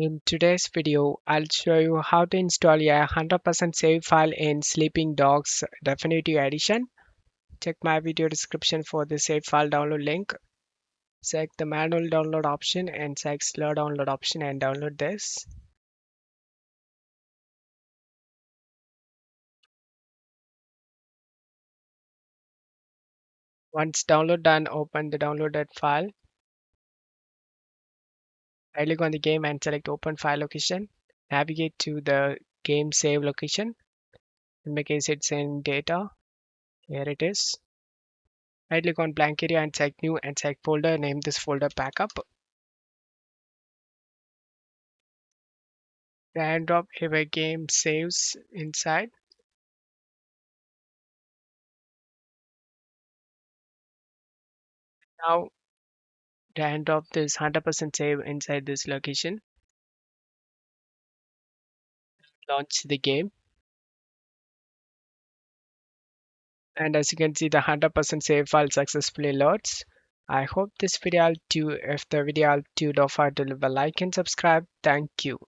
In today's video, I'll show you how to install a 100% save file in Sleeping Dogs Definitive Edition. Check my video description for the save file download link. Select the manual download option and select slow download option and download this. Once download done, open the downloaded file. Right click on the game and select open file location. Navigate to the game save location. In my case, it's in data. Here it is. Right click on blank area and select new and select folder. Name this folder backup. Drag and drop if game saves inside. Now drag and drop this 100% save inside this location. Launch the game. And as you can see, the 100% save file successfully loads. I hope this video helped you. If the video helped you, don't forget to leave a like and subscribe. Thank you.